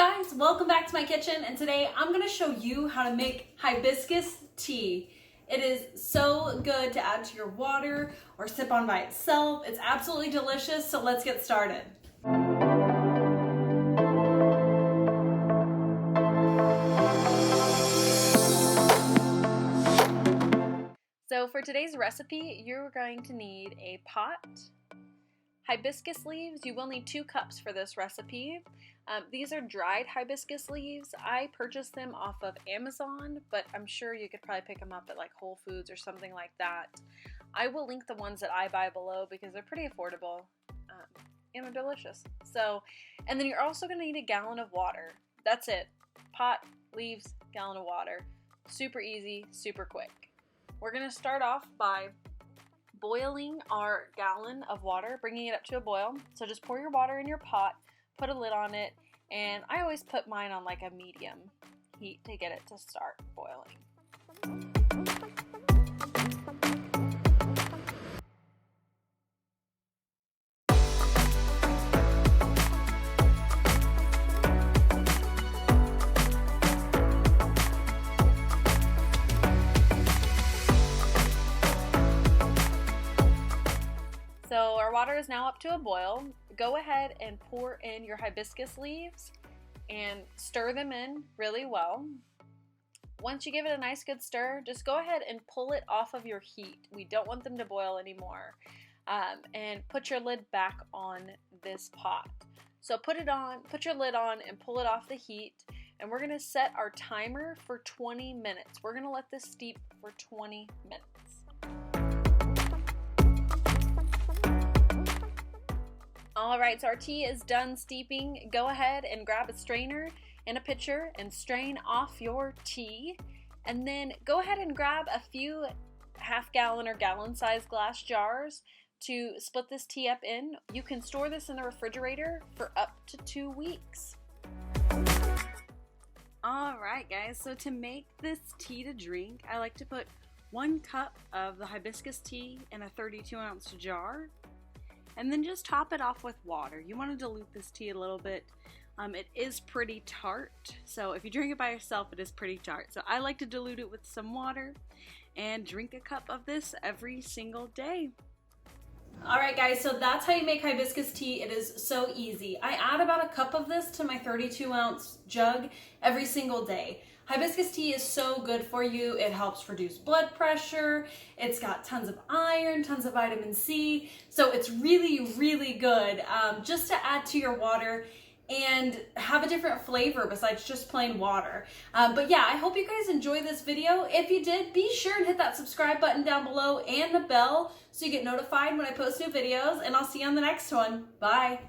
guys, welcome back to my kitchen, and today I'm going to show you how to make hibiscus tea. It is so good to add to your water or sip on by itself. It's absolutely delicious, so let's get started. So for today's recipe, you're going to need a pot, hibiscus leaves. You will need 2 cups for this recipe. These are dried hibiscus leaves. I purchased them off of Amazon, but I'm sure you could probably pick them up at like Whole Foods or something like that. I will link the ones that I buy below because they're pretty affordable and they're delicious. And then you're also going to need a gallon of water. That's it. Pot, leaves, gallon of water. Super easy, super quick. We're going to start off by boiling our gallon of water, bringing it up to a boil. So just pour your water in your pot, put a lid on it, and I always put mine on like a medium heat to get it to start boiling. So our water is now up to a boil. Go ahead and pour in your hibiscus leaves and stir them in really well. Once you give it a nice good stir, just go ahead and pull it off of your heat. We don't want them to boil anymore. And put your lid back on this pot. So put your lid on and pull it off the heat. And we're gonna set our timer for 20 minutes. We're gonna let this steep for 20 minutes. Alright, so our tea is done steeping. Go ahead and grab a strainer and a pitcher and strain off your tea. And then go ahead and grab a few half-gallon or gallon-sized glass jars to split this tea up in. You can store this in the refrigerator for up to 2 weeks. Alright guys, so to make this tea to drink, I like to put 1 cup of the hibiscus tea in a 32-ounce jar. And then just top it off with water. You want to dilute this tea a little bit. It is pretty tart, so if you drink it by yourself, it is pretty tart. So I like to dilute it with some water and drink a cup of this every single day. Alright guys, so that's how you make hibiscus tea. It is so easy. I add about a cup of this to my 32-ounce jug every single day. Hibiscus tea is so good for you. It helps reduce blood pressure. It's got tons of iron, tons of vitamin C. So it's really, really good just to add to your water and have a different flavor besides just plain water. But yeah, I hope you guys enjoyed this video. If you did, be sure and hit that subscribe button down below and the bell so you get notified when I post new videos. And I'll see you on the next one. Bye.